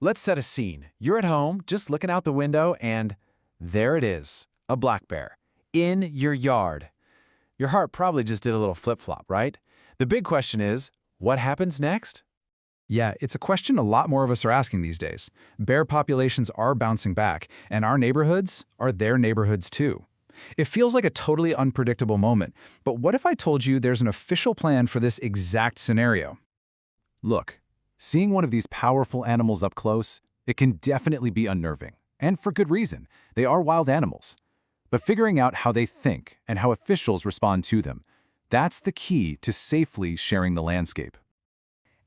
Let's set a scene. You're at home, just looking out the window, and there it is, a black bear, in your yard. Your heart probably just did a little flip-flop, right? The big question is, what happens next? Yeah, it's a question a lot more of us are asking these days. Bear populations are bouncing back, and our neighborhoods are their neighborhoods too. It feels like a totally unpredictable moment, but what if I told you there's an official plan for this exact scenario? Look, seeing one of these powerful animals up close, it can definitely be unnerving. And for good reason. They are wild animals. But figuring out how they think and how officials respond to them, that's the key to safely sharing the landscape.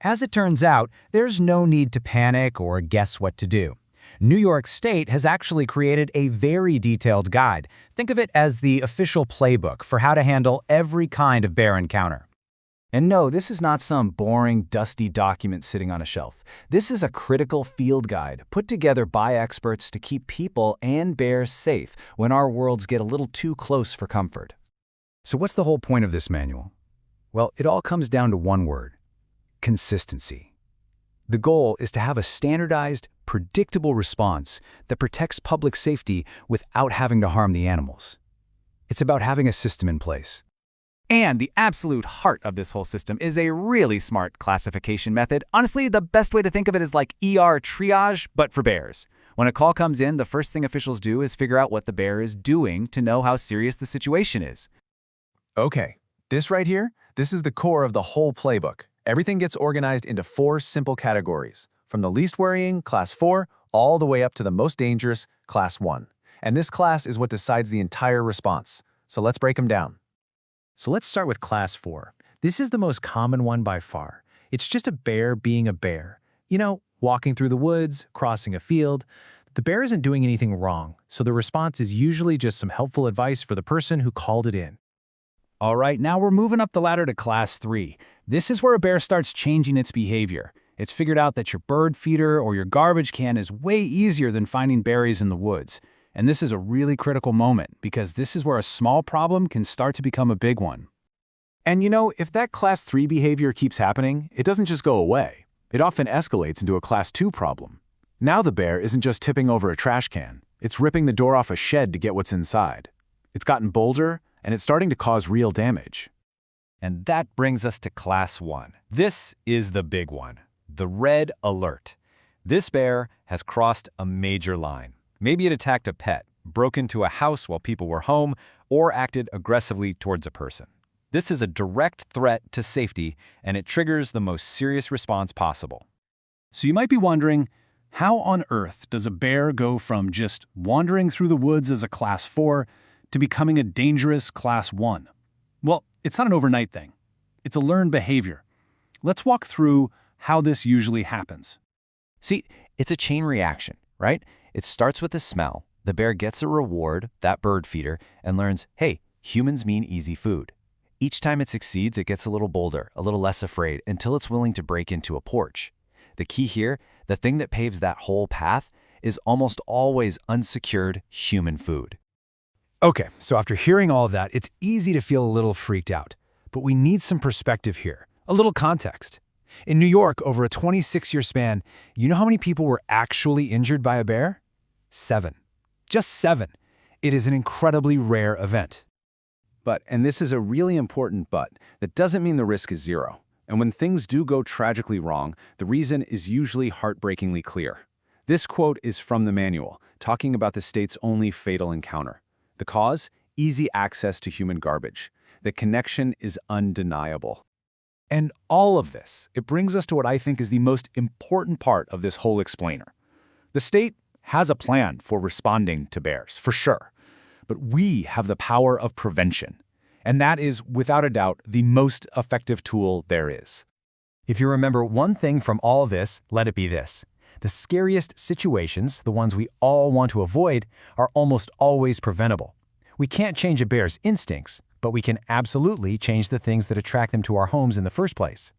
As it turns out, there's no need to panic or guess what to do. New York State has actually created a very detailed guide. Think of it as the official playbook for how to handle every kind of bear encounter. And no, this is not some boring, dusty document sitting on a shelf. This is a critical field guide put together by experts to keep people and bears safe when our worlds get a little too close for comfort. So what's the whole point of this manual? Well, it all comes down to one word: consistency. The goal is to have a standardized, predictable response that protects public safety without having to harm the animals. It's about having a system in place. And the absolute heart of this whole system is a really smart classification method. Honestly, the best way to think of it is like ER triage, but for bears. When a call comes in, the first thing officials do is figure out what the bear is doing to know how serious the situation is. Okay, this right here, this is the core of the whole playbook. Everything gets organized into 4 simple categories, from the least worrying, Class 4, all the way up to the most dangerous, Class 1. And this class is what decides the entire response. So let's break them down. So let's start with Class 4. This is the most common one by far. It's just a bear being a bear. You know, walking through the woods, crossing a field. The bear isn't doing anything wrong, so the response is usually just some helpful advice for the person who called it in. All right, now we're moving up the ladder to Class 3. This is where a bear starts changing its behavior. It's figured out that your bird feeder or your garbage can is way easier than finding berries in the woods. And this is a really critical moment because this is where a small problem can start to become a big one. And you know, if that Class 3 behavior keeps happening, it doesn't just go away. It often escalates into a Class 2 problem. Now the bear isn't just tipping over a trash can. It's ripping the door off a shed to get what's inside. It's gotten bolder, and it's starting to cause real damage. And that brings us to Class 1. This is the big one, the red alert. This bear has crossed a major line. Maybe it attacked a pet, broke into a house while people were home, or acted aggressively towards a person. This is a direct threat to safety, and it triggers the most serious response possible. So you might be wondering, how on earth does a bear go from just wandering through the woods as a Class 4 to becoming a dangerous Class 1? Well, it's not an overnight thing. It's a learned behavior. Let's walk through how this usually happens. See, it's a chain reaction, right? It starts with a smell. The bear gets a reward, that bird feeder, and learns, hey, humans mean easy food. Each time it succeeds, it gets a little bolder, a little less afraid, until it's willing to break into a porch. The key here, the thing that paves that whole path, is almost always unsecured human food. Okay, so after hearing all of that, it's easy to feel a little freaked out. But we need some perspective here, a little context. In New York, over a 26-year span, you know how many people were actually injured by a bear? 7. Just 7. It is an incredibly rare event. But, and this is a really important but, that doesn't mean the risk is zero. And when things do go tragically wrong, the reason is usually heartbreakingly clear. This quote is from the manual, talking about the state's only fatal encounter. The cause? Easy access to human garbage. The connection is undeniable. And all of this, it brings us to what I think is the most important part of this whole explainer. The state has a plan for responding to bears, for sure. But we have the power of prevention. And that is, without a doubt, the most effective tool there is. If you remember one thing from all of this, let it be this. The scariest situations, the ones we all want to avoid, are almost always preventable. We can't change a bear's instincts, but we can absolutely change the things that attract them to our homes in the first place.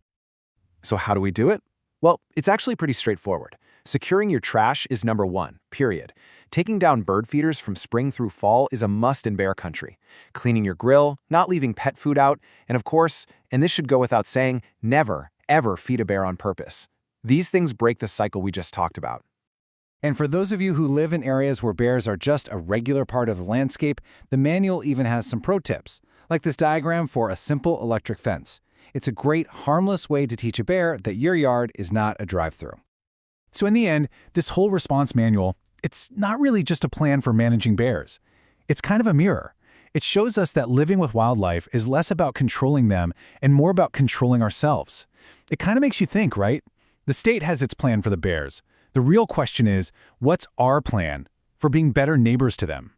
So how do we do it? Well, it's actually pretty straightforward. Securing your trash is number 1, period. Taking down bird feeders from spring through fall is a must in bear country. Cleaning your grill, not leaving pet food out, and of course, and this should go without saying, never, ever feed a bear on purpose. These things break the cycle we just talked about. And for those of you who live in areas where bears are just a regular part of the landscape, the manual even has some pro tips, like this diagram for a simple electric fence. It's a great, harmless way to teach a bear that your yard is not a drive-through. So in the end, this whole response manual, it's not really just a plan for managing bears. It's kind of a mirror. It shows us that living with wildlife is less about controlling them and more about controlling ourselves. It kind of makes you think, right? The state has its plan for the bears. The real question is, what's our plan for being better neighbors to them?